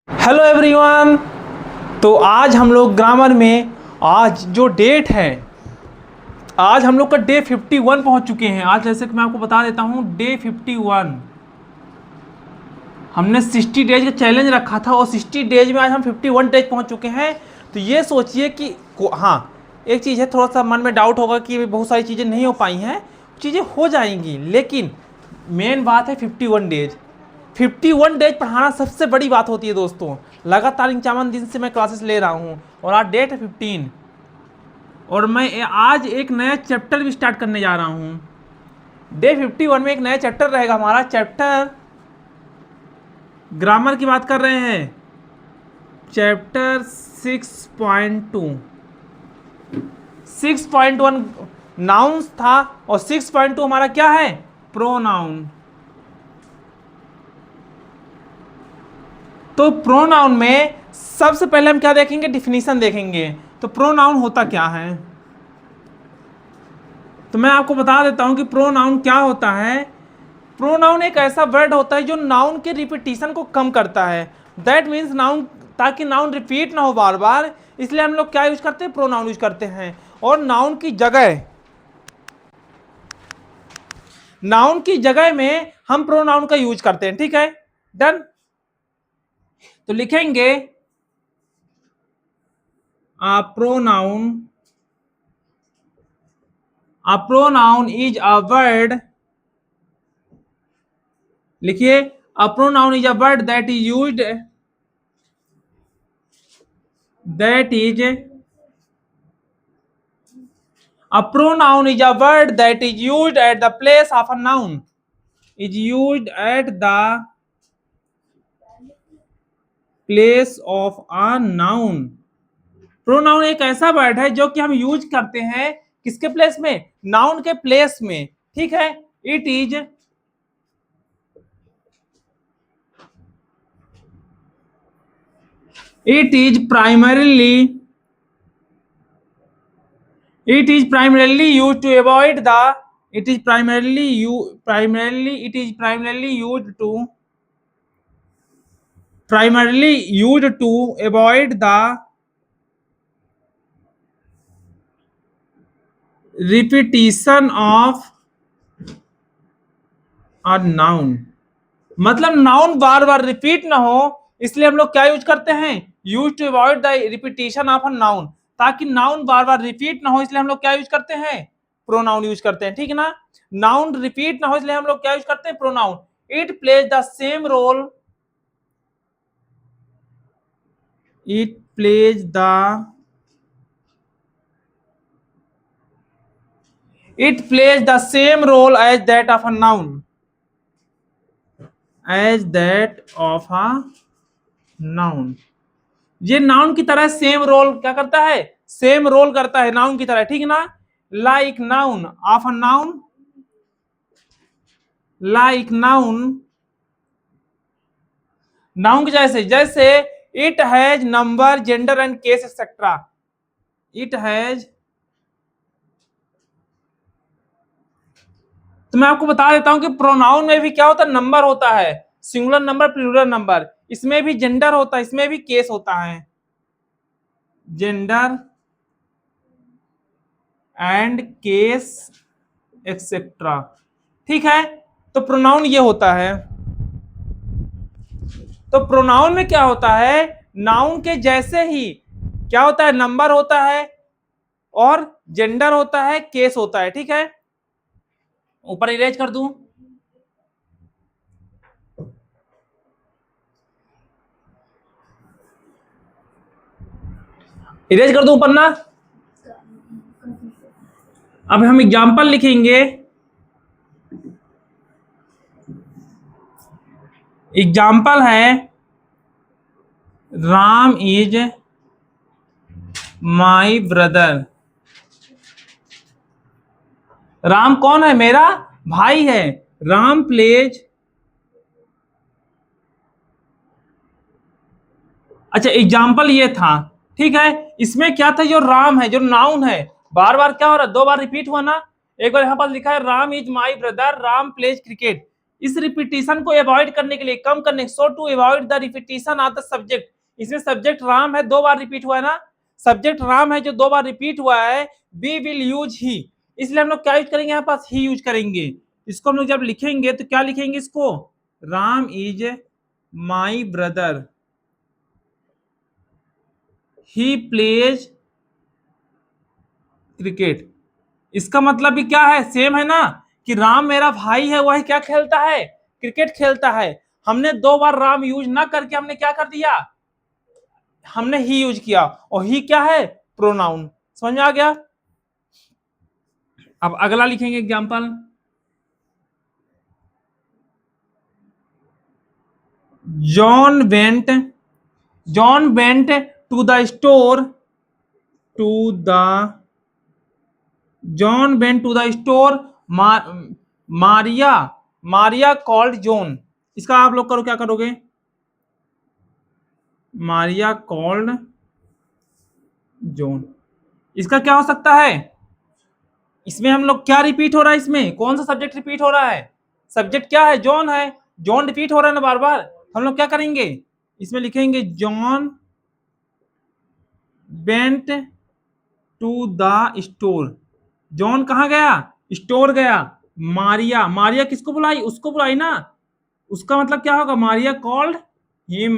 Hello everyone. तो आज हम लोग ग्रामर में आज जो डेट है, आज हम लोग का डे 51 पहुंच चुके हैं। आज जैसे कि मैं आपको बता देता हूं, डे 51 हमने 60 डेज का चैलेंज रखा था और 60 डेज में आज हम 51 डेज पहुंच चुके हैं। तो ये सोचिए कि हाँ, एक चीज़ है, थोड़ा सा मन में डाउट होगा कि बहुत सारी चीज़ें नहीं हो पाई हैं, चीज़ें हो जाएंगी, लेकिन मेन बात है 51 डेज। 51 डेज पढ़ाना सबसे बड़ी बात होती है दोस्तों। लगातार 51 दिन से मैं क्लासेस ले रहा हूँ और आज डेट है 15 और मैं आज एक नया चैप्टर भी स्टार्ट करने जा रहा हूँ। डे 51 में एक नया चैप्टर रहेगा। हमारा चैप्टर ग्रामर की बात कर रहे हैं, चैप्टर 6.2। 6.1 नाउन्स था और 6.2 हमारा क्या है, प्रोनाउन। तो प्रोनाउन में सबसे पहले हम क्या देखेंगे, डिफिनीशन देखेंगे। तो प्रोनाउन होता क्या है, तो मैं आपको बता देता हूं कि प्रोनाउन क्या होता है। प्रोनाउन एक ऐसा वर्ड होता है जो नाउन के रिपीटिशन को कम करता है। दैट मीन्स नाउन, ताकि नाउन रिपीट ना हो बार बार, इसलिए हम लोग क्या यूज करते हैं, प्रोनाउन यूज करते हैं। और नाउन की जगह में हम प्रोनाउन का यूज करते हैं। ठीक है, डन। तो लिखेंगे a pronoun is a word, लिखिए, a pronoun is a word that is used, a pronoun is a word that is used at the place of a noun, is used at the place of a noun। Pronoun एक ऐसा word है जो कि हम use करते हैं किसके place में, नाउन के प्लेस में। ठीक है, it is primarily used to avoid the, it is primarily used to avoid the repetition of a noun। मतलब नाउन बार बार रिपीट ना हो, इसलिए हम लोग क्या यूज करते हैं, use to avoid the repetition of a noun. ताकि नाउन बार बार रिपीट ना हो, इसलिए हम लोग क्या यूज करते हैं, प्रोनाउन यूज करते हैं। ठीक है ना, नाउन रिपीट ना हो इसलिए हम लोग क्या यूज करते हैं, pronoun. It plays the same role, it plays the same role as that of a noun, ये नाउन की तरह सेम रोल क्या करता है, सेम रोल करता है नाउन की तरह। ठीक है ना, like noun of a noun, like noun की जैसे, it has number, gender and case etcetera. It has, तो मैं आपको बता देता हूं कि प्रोनाउन में भी क्या होता है, नंबर होता है, सिंगुलर नंबर, प्लूरल नंबर। इसमें भी जेंडर होता है, इसमें भी केस होता है, जेंडर एंड केस एक्सेट्रा। ठीक है, तो प्रोनाउन ये होता है। तो प्रोनाउन में क्या होता है, नाउन के जैसे ही क्या होता है, नंबर होता है और जेंडर होता है, केस होता है। ठीक है, ऊपर इरेज कर दूं, इरेज कर दूं ऊपर ना। अब हम एग्जाम्पल लिखेंगे, एग्जाम्पल है Ram is my brother. Ram कौन है, मेरा भाई है। राम प्लेज, अच्छा एग्जाम्पल ये था। ठीक है, इसमें क्या था, जो राम है, जो नाउन है, बार बार क्या हो रहा है, दो बार रिपीट हुआ ना। एक बार यहां पर लिखा है Ram is my brother, Ram plays cricket. इस रिपीटिशन को अवॉइड करने के लिए, कम करने, so to avoid the repetition of the subject, इसमें सब्जेक्ट राम है, 2 बार रिपीट हुआ है ना, सब्जेक्ट राम है जो 2 बार रिपीट हुआ है, वी विल यूज ही, इसलिए हम लोग क्या यूज करेंगे, यहाँ पास ही यूज करेंगे। इसको हम लोग जब लिखेंगे तो क्या लिखेंगे इसको, Ram is my brother, he plays cricket. इसका मतलब भी क्या है, सेम है ना, कि राम मेरा भाई है, वह क्या खेलता है, क्रिकेट खेलता है। हमने 2 बार राम यूज ना करके हमने क्या कर दिया, हमने ही यूज किया, और ही क्या है, प्रोनाउन। समझ में आ गया। अब अगला लिखेंगे example, John went to the store, John went to the store, Maria called John. इसका आप लोग करो, क्या करोगे, मारिया कॉल्ड जॉन। इसका क्या हो सकता है, इसमें हम लोग क्या रिपीट हो रहा है, इसमें कौन सा सब्जेक्ट रिपीट हो रहा है, सब्जेक्ट क्या है, जॉन है, जॉन रिपीट हो रहा है ना बार बार, हम लोग क्या करेंगे, इसमें लिखेंगे John went to the store, John कहाँ गया, स्टोर गया, मारिया किसको बुलाई, उसको बुलाई ना, उसका मतलब क्या होगा, मारिया कॉल्ड हिम,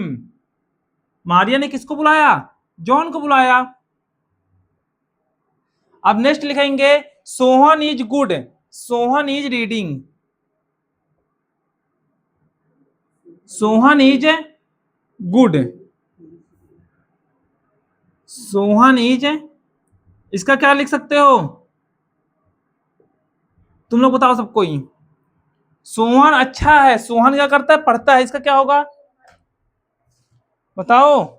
मारिया ने किसको बुलाया, जॉन को बुलाया। अब नेक्स्ट लिखेंगे, Sohan is good, Sohan is reading, Sohan is good, Sohan is, इसका क्या लिख सकते हो, तुम लोग बताओ सब कोई, सोहन अच्छा है, सोहन क्या करता है, पढ़ता है, इसका क्या होगा, बताओ,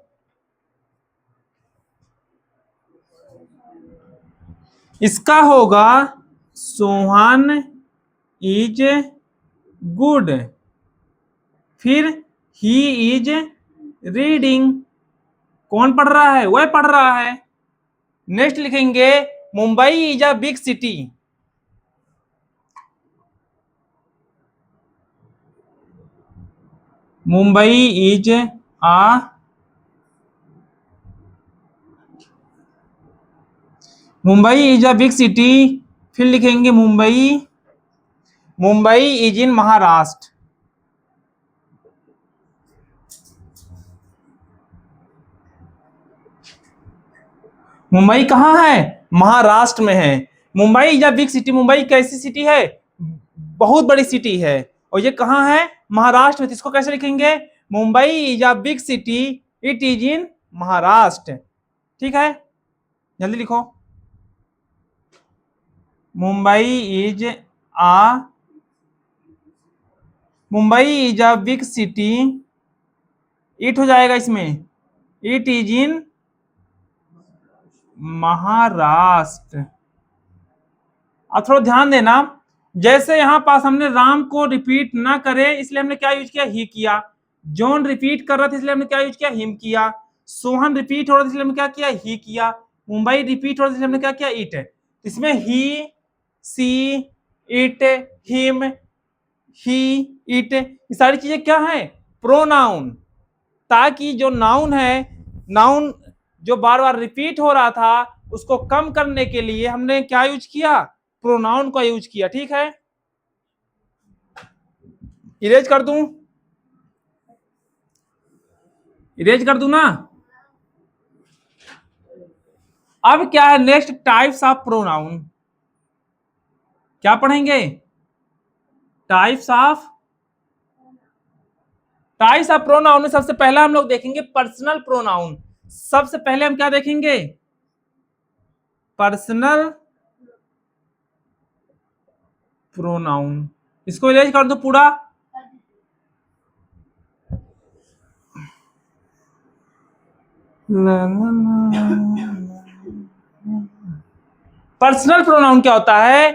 इसका होगा सोहन इज गुड, फिर ही इज रीडिंग, कौन पढ़ रहा है, वह पढ़ रहा है। नेक्स्ट लिखेंगे, Mumbai is a big city, Mumbai is a, Mumbai is a big city, फिर लिखेंगे मुंबई इज इन महाराष्ट्र, मुंबई कहाँ है, महाराष्ट्र में है। Mumbai is a big city, Mumbai कैसी सिटी है, बहुत बड़ी सिटी है, और ये कहाँ है, महाराष्ट्र में, तो इसको कैसे लिखेंगे, Mumbai is a big city, it is in Maharashtra. ठीक है, जल्दी लिखो, Mumbai is a, Mumbai is a big city, it हो जाएगा इसमें, इट इज इन महाराष्ट्र। अब थोड़ा ध्यान देना, जैसे यहां पास हमने राम को रिपीट ना करे इसलिए हमने क्या यूज किया, ही किया, जॉन रिपीट कर रहा था इसलिए हमने क्या यूज किया, हिम किया, सोहन रिपीट हो रहा था इसलिए हमने क्या किया, ही किया, मुंबई रिपीट हो रहा था इसलिए हमने क्या किया, इट। इसमें ही, सी, इट, हिम, ही, इट, ये सारी चीजें क्या है, प्रोनाउन, ताकि जो नाउन है, नाउन जो बार बार रिपीट हो रहा था उसको कम करने के लिए हमने क्या यूज किया, प्रोनाउन का यूज किया। ठीक है, इरेज कर दूं, इरेज कर दूं ना। अब क्या है, नेक्स्ट टाइप्स ऑफ प्रोनाउन, क्या पढ़ेंगे, types of, types of pronoun में सबसे पहला हम लोग देखेंगे पर्सनल प्रोनाउन, सबसे पहले हम क्या देखेंगे, पर्सनल प्रोनाउन, इसको इरेज कर दो पूरा। पर्सनल प्रोनाउन क्या होता है,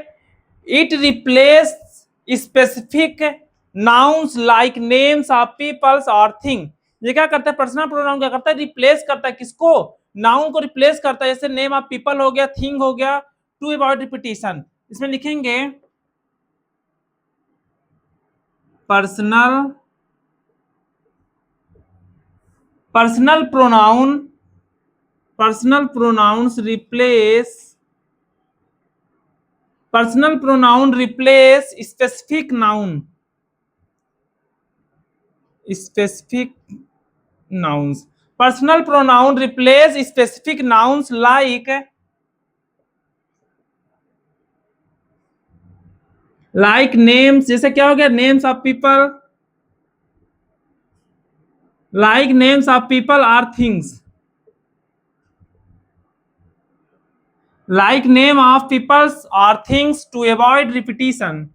it replace specific nouns like names of peoples और थिंग। ये क्या करता है, पर्सनल प्रोनाउन क्या करता है, रिप्लेस करता है, किसको, नाउन को रिप्लेस करता है, जैसे नेम ऑफ पीपल हो गया, थिंग हो गया, टू अवॉइड रिपीटिशन। इसमें लिखेंगे personal personal pronoun replace specific nouns. Personal pronoun replace specific nouns like names, जैसे क्या हो गया, names of people, like names of people or things, like name of peoples or things to avoid repetition।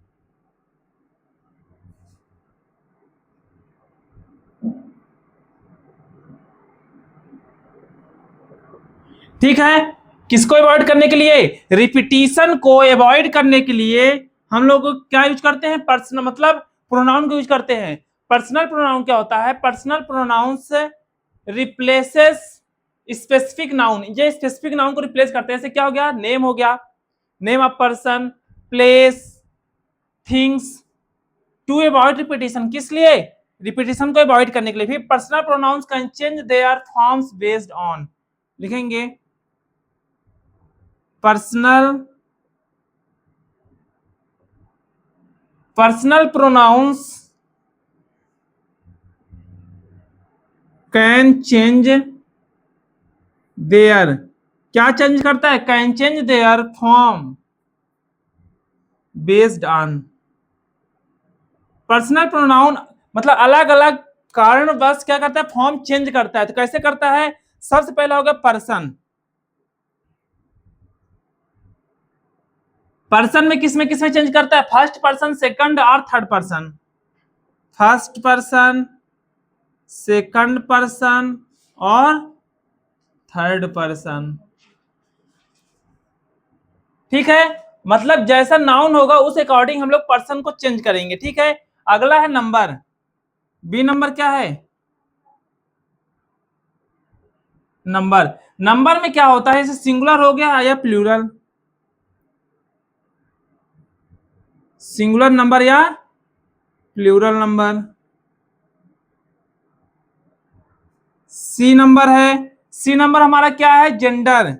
ठीक है, किसको avoid करने के लिए, रिपीटिशन को अवॉइड करने के लिए हम लोग क्या यूज करते हैं, पर्सनल मतलब प्रोनाउन को यूज करते हैं। पर्सनल प्रोनाउन क्या होता है, पर्सनल प्रोनाउन से रिप्लेसेस स्पेसिफिक नाउन, ये स्पेसिफिक नाउन को रिप्लेस करते हैं। जैसे क्या हो गया, नेम हो गया, name of person, place, things, to avoid repetition, किस लिए, रिपीटिशन को अवॉइड करने के लिए। फिर personal pronouns can change their forms based on, लिखेंगे personal pronouns can change their, क्या चेंज करता है, can change their form based on. Personal pronoun मतलब अलग अलग कारणवश क्या करता है, फॉर्म चेंज करता है। तो कैसे करता है, सबसे पहला होगा पर्सन, पर्सन में किस में चेंज करता है, फर्स्ट पर्सन, सेकंड और third person, first person, second person और थर्ड पर्सन। ठीक है, मतलब जैसा नाउन होगा उस अकॉर्डिंग हम लोग पर्सन को चेंज करेंगे। ठीक है, अगला है नंबर, बी नंबर क्या है, नंबर। नंबर में क्या होता है, जैसे सिंगुलर हो गया या प्लूरल, सिंगुलर नंबर या प्लूरल नंबर। सी नंबर है, सी नंबर हमारा क्या है, जेंडर।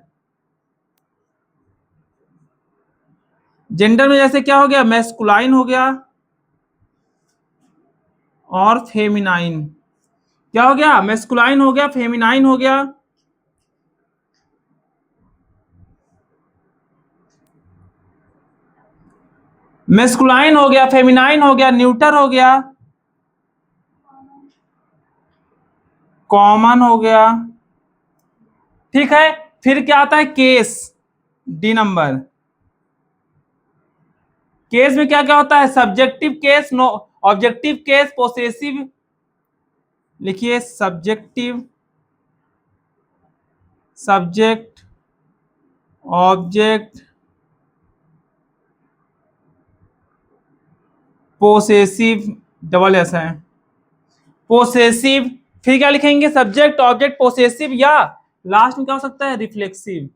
जेंडर में जैसे क्या हो गया, मैस्कुलाइन हो गया और फेमिनाइन। क्या हो गया, मैस्कुलाइन हो गया, फेमिनाइन हो गया। मैस्कुलाइन हो गया, फेमिनाइन हो गया, न्यूटर हो गया, कॉमन हो गया। ठीक है, फिर क्या आता है, केस, डी नंबर। केस में क्या क्या होता है, subjective case, no objective case, possessive, लिखिए subjective, subject, object, possessive, double S है, पोसेसिव। फिर क्या लिखेंगे, सब्जेक्ट, ऑब्जेक्ट, पोसेसिव, या लास्ट में क्या हो सकता है, रिफ्लेक्सिव।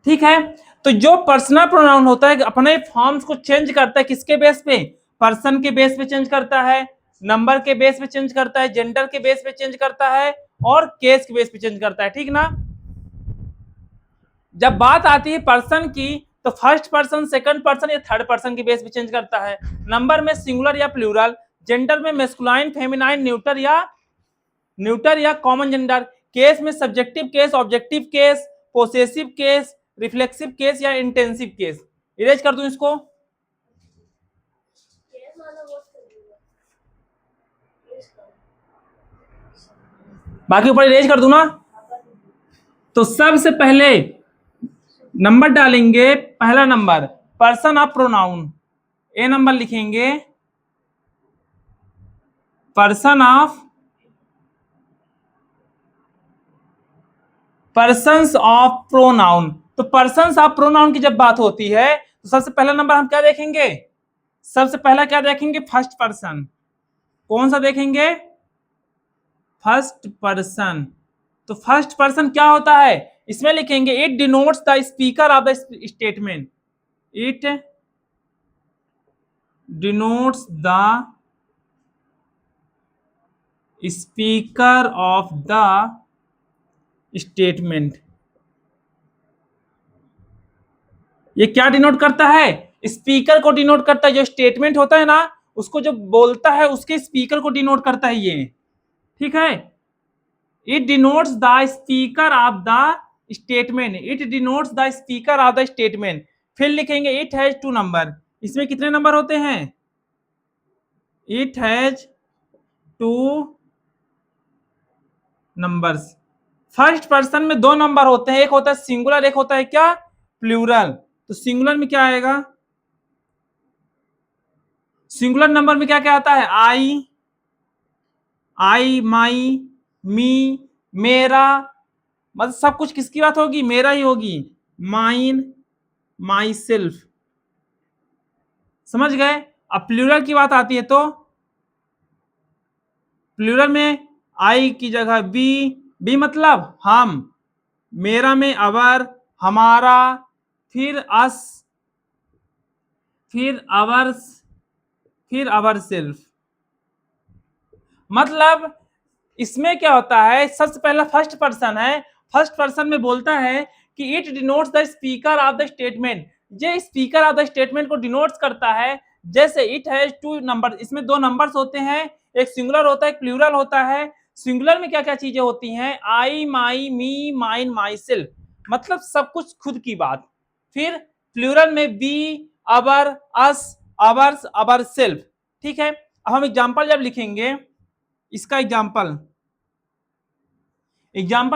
ठीक है, तो जो पर्सनल प्रोनाउन होता है अपने फॉर्म्स को चेंज करता है, किसके बेस पे, पर्सन के बेस पे चेंज करता है, नंबर के बेस पे चेंज करता है, जेंडर के बेस पे चेंज करता है और केस के बेस पे चेंज करता है। ठीक ना, जब बात आती है पर्सन की तो फर्स्ट पर्सन, सेकंड पर्सन या थर्ड पर्सन के बेस पे चेंज करता है। नंबर में सिंगुलर या प्लूरल, जेंडर में मैस्कुलाइन, फेमिनाइन, न्यूटर या कॉमन जेंडर, केस में subjective case, objective case, possessive case, reflexive case या इंटेंसिव केस। इरेज कर दूं इसको, बाकी ऊपर इरेज कर दूं ना। तो सबसे पहले नंबर डालेंगे, पहला number person of pronoun, A number लिखेंगे person of persons of pronoun. तो पर्सन्स ऑफ प्रोनाउन की जब बात होती है तो सबसे पहला नंबर हम क्या देखेंगे, सबसे पहला क्या देखेंगे, फर्स्ट पर्सन। कौन सा देखेंगे, फर्स्ट पर्सन। तो फर्स्ट पर्सन क्या होता है, इसमें लिखेंगे it denotes the speaker of the statement, it denotes the speaker of the statement. ये क्या डिनोट करता है? स्पीकर को डिनोट करता है। जो स्टेटमेंट होता है ना, उसको जो बोलता है उसके स्पीकर को डिनोट करता है ये। ठीक है, it denotes the speaker of the statement. It denotes the speaker of the statement. फिर लिखेंगे इट हैज टू नंबर। इसमें कितने नंबर होते हैं? It has two numbers. First person में दो नंबर होते हैं, एक होता है सिंगुलर, एक होता है क्या? प्लूरल। तो सिंगुलर में क्या आएगा? सिंगुलर नंबर में क्या क्या आता है? आई, माई, मी, मेरा। मतलब सब कुछ किसकी बात होगी? मेरा ही होगी। Mine, my self. समझ गए? अब प्लूरल की बात आती है तो प्लूरल में आई की जगह बी मतलब हम, मेरा में अवर, हमारा, फिर अस, फिर अवर्स, फिर अवर सेल्फ। मतलब इसमें क्या होता है? सबसे पहला फर्स्ट पर्सन है। फर्स्ट पर्सन में बोलता है कि it denotes the speaker of the statement. ये स्पीकर ऑफ द स्टेटमेंट को डिनोट्स करता है। जैसे इट हैज टू नंबर, इसमें दो नंबर्स होते हैं, एक सिंगुलर होता है, एक प्लूरल होता है। सिंगुलर में क्या क्या चीजें होती हैं? आई, माई, मी, माइन, माई सेल्फ, मतलब सब कुछ खुद की बात। फिर प्लूरल में we, our, us, ours, our self. ठीक है, अब हम एग्जाम्पल जब लिखेंगे, इसका एग्जाम्पल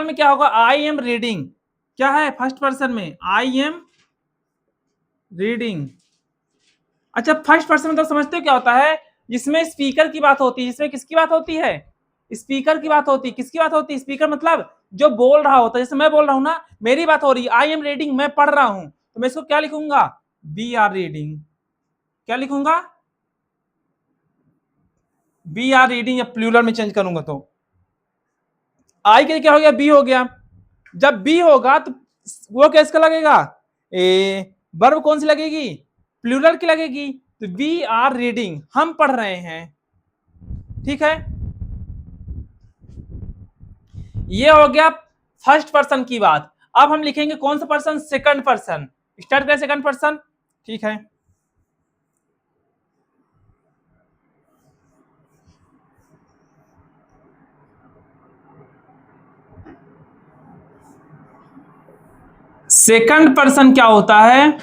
में क्या होगा? I am reading. क्या है फर्स्ट पर्सन में? I am reading. अच्छा, फर्स्ट पर्सन में तो समझते हो क्या होता है? जिसमें स्पीकर की बात होती है। जिसमें किसकी बात होती है? स्पीकर की बात होती है। किसकी बात होती है? स्पीकर मतलब जो बोल रहा होता है। जैसे मैं बोल रहा हूं ना, मेरी बात हो रही है, आई एम रीडिंग, मैं पढ़ रहा हूं, तो मैं इसको क्या लिखूंगा? We are reading. क्या लिखूंगा? We are reading. या प्लूरल में चेंज करूंगा तो आई के क्या हो गया? बी हो गया। जब बी होगा तो वो किसका लगेगा? वर्ब कौन सी लगेगी? प्लूरल की लगेगी। तो वी आर रीडिंग, हम पढ़ रहे हैं। ठीक है, ये हो गया फर्स्ट पर्सन की बात। अब हम लिखेंगे कौन सा पर्सन? Second person. स्टार्ट करें सेकंड पर्सन। ठीक है, सेकंड पर्सन क्या होता है?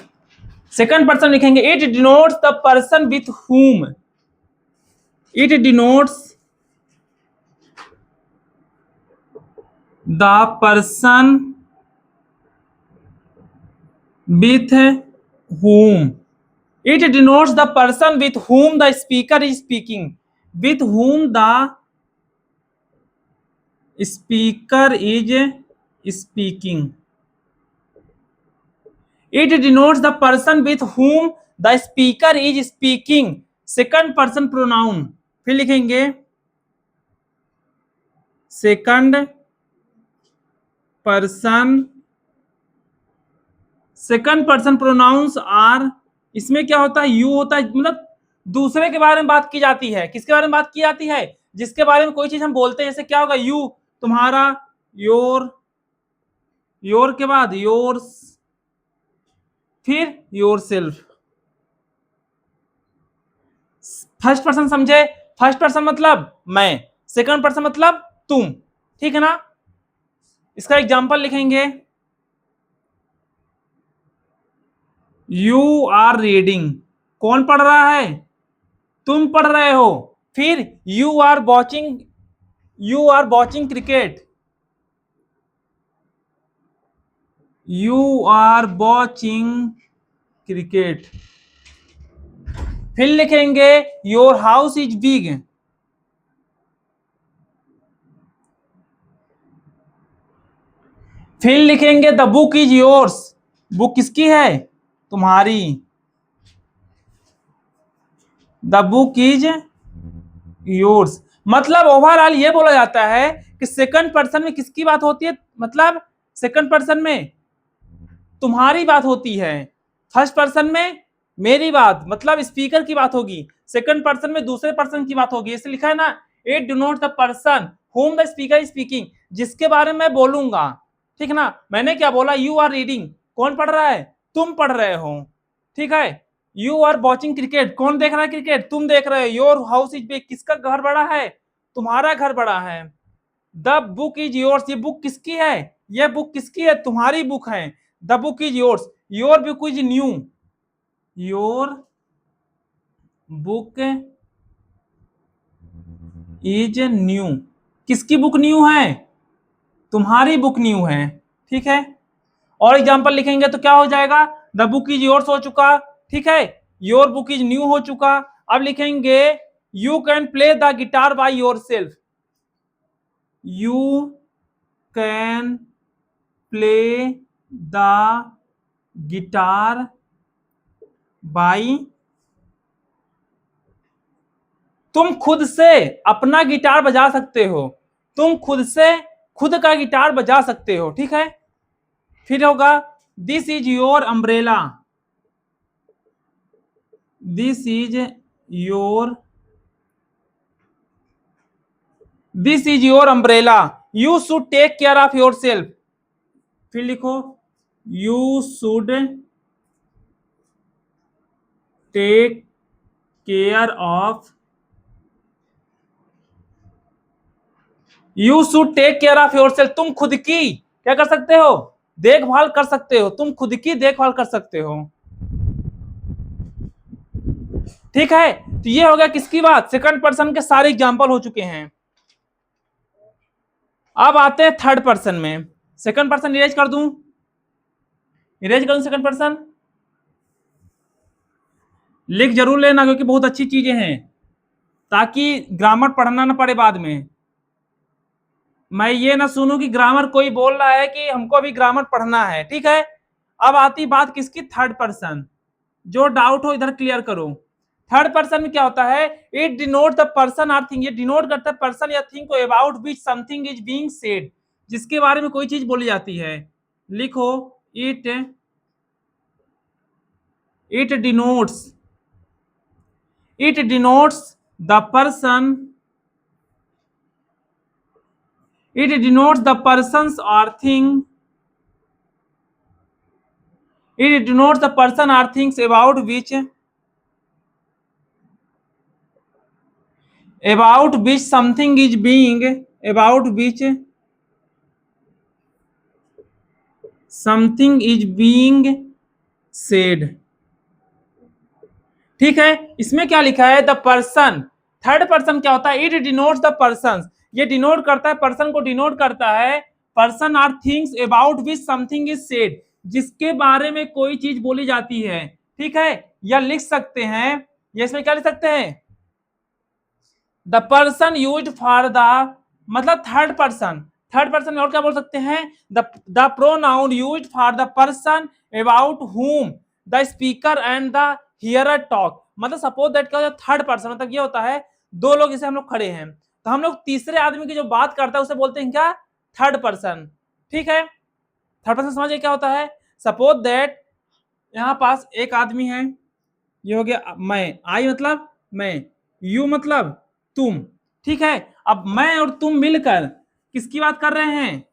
सेकंड पर्सन लिखेंगे it denotes the person with whom. It denotes the person with whom. It denotes the person with whom the speaker is speaking. With whom the speaker is speaking. It denotes the person with whom the speaker is speaking. Second person pronoun. फिर लिखेंगे second person pronouns are, इसमें क्या होता है? You होता है, मतलब दूसरे के बारे में बात की जाती है। किसके बारे में बात की जाती है? जिसके बारे में कोई चीज हम बोलते हैं। जैसे क्या होगा? यू, तुम्हारा, योर, योर के बाद योर्स, फिर योर सेल्फ। फर्स्ट पर्सन समझे? फर्स्ट पर्सन मतलब मैं, सेकंड पर्सन मतलब तुम। ठीक है ना? इसका एग्जांपल लिखेंगे यू आर रीडिंग। कौन पढ़ रहा है? तुम पढ़ रहे हो। फिर you are watching cricket. You are watching cricket. फिर लिखेंगे योर हाउस इज बिग। फिर लिखेंगे the book is yours. Book किसकी है? तुम्हारी। The book is yours. मतलब ओवरऑल ये बोला जाता है कि सेकंड पर्सन में किसकी बात होती है? मतलब सेकंड पर्सन में तुम्हारी बात होती है। फर्स्ट पर्सन में मेरी बात मतलब स्पीकर की बात होगी, सेकंड पर्सन में दूसरे पर्सन की बात होगी, इसलिए लिखा है ना it denotes the person whom the speaker is speaking, जिसके बारे में मैं बोलूंगा, ठीक ना। मैंने क्या बोला, यू आर रीडिंग, कौन पढ़ रहा है, तुम पढ़ रहे हो, ठीक है। यू आर वॉचिंग क्रिकेट, कौन देख रहा है क्रिकेट, तुम देख रहे हो। योर हाउस इज बिग, किसका घर बड़ा है, तुम्हारा घर बड़ा है। द बुक इज योर्स, ये बुक किसकी है, ये बुक किसकी है, तुम्हारी बुक है। The book is yours, your book is new, your book is new, किसकी बुक न्यू है, तुम्हारी बुक न्यू है, ठीक है। और एग्जांपल लिखेंगे तो क्या हो जाएगा, द बुक इज योर्स हो चुका, ठीक है, योर बुक इज न्यू हो चुका। अब लिखेंगे you can play the guitar by your self, you can play the guitar by, तुम खुद से अपना गिटार बजा सकते हो, तुम खुद से खुद का गिटार बजा सकते हो, ठीक है। फिर होगा this is your umbrella, this is your, this is your umbrella, you should take care of your self. फिर लिखो you should take care of, you should take care of your self, तुम खुद की क्या कर सकते हो, देखभाल कर सकते हो, तुम खुद की देखभाल कर सकते हो, ठीक है। तो ये हो गया किसकी बात, सेकंड पर्सन के सारे एग्जांपल हो चुके हैं। अब आते हैं थर्ड पर्सन में, सेकंड पर्सन इरेज कर दूं, इरेज कर दूं सेकंड पर्सन, लिख जरूर लेना क्योंकि बहुत अच्छी चीजें हैं, ताकि ग्रामर पढ़ना ना पड़े बाद में। मैं ये ना सुनूं कि ग्रामर कोई बोल रहा है कि हमको अभी ग्रामर पढ़ना है, ठीक है। अब आती बात किसकी, थर्ड पर्सन, जो डाउट हो इधर क्लियर करो। थर्ड पर्सन में क्या होता है, it denote the person or thing, ये डिनोट करता है पर्सन या थिंग को about which something is being said, जिसके बारे में कोई चीज बोली जाती है। लिखो it, it denotes, it denotes the person, it denotes the persons or thing, it denotes the person or things about which something is being, about which something is being said, ठीक है। इसमें क्या लिखा है, द पर्सन, थर्ड पर्सन क्या होता है, it denotes the person, ये डिनोट करता है, पर्सन को डिनोट करता है, person or things about which something is said, जिसके बारे में कोई चीज बोली जाती है, ठीक है। या लिख सकते हैं, ये इसमें क्या लिख सकते हैं, the person used for the, मतलब थर्ड पर्सन, थर्ड पर्सन में और क्या बोल सकते हैं, the pronoun used for the person about whom the speaker and the hearer talk, मतलब सपोज दैट क्या होता है, थर्ड पर्सन मतलब ये होता है दो लोग जैसे हम लोग खड़े हैं, तो हम लोग तीसरे आदमी की जो बात करता है उसे बोलते हैं क्या, थर्ड पर्सन, ठीक है। थर्ड पर्सन समझिए क्या होता है, सपोज दैट यहाँ पास एक आदमी है, ये हो गया मैं, आई मतलब मैं, यू मतलब तुम, ठीक है। अब मैं और तुम मिलकर किसकी बात कर रहे हैं,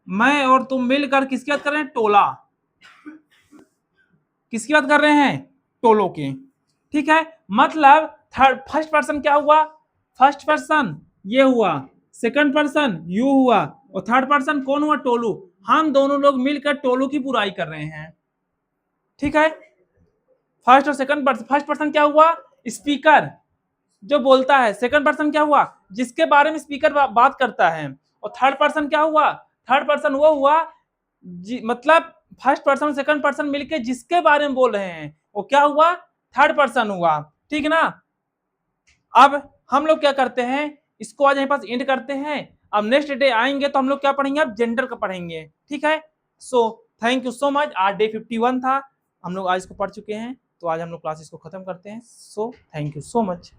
मैं और तुम मिलकर किसकी बात कर रहे हैं, टोला, किसकी बात कर रहे हैं, टोलों की, ठीक है। मतलब थर्ड, फर्स्ट पर्सन क्या हुआ, फर्स्ट पर्सन ये हुआ, सेकंड पर्सन यू हुआ, और थर्ड पर्सन कौन हुआ, टोलू, हम दोनों लोग मिलकर टोलू की बुराई कर रहे हैं, ठीक है। फर्स्ट और सेकंड पर्सन, फर्स्ट पर्सन क्या हुआ, स्पीकर जो बोलता है, सेकंड पर्सन क्या हुआ, जिसके बारे में स्पीकर बात करता है, और थर्ड पर्सन क्या हुआ, थर्ड पर्सन वो हुआ मतलब फर्स्ट पर्सन सेकंड पर्सन मिलके जिसके बारे में बोल रहे हैं वो क्या हुआ, थर्ड पर्सन हुआ, ठीक ना। अब हम लोग क्या करते हैं, इसको आज यहीं पास एंड करते हैं, अब नेक्स्ट डे आएंगे तो हम लोग क्या पढ़ेंगे, अब जेंडर का पढ़ेंगे, ठीक है। So thank you so much, आज डे 51 था, हम लोग आज इसको पढ़ चुके हैं, तो आज हम लोग क्लासेस को खत्म करते हैं। So thank you so much.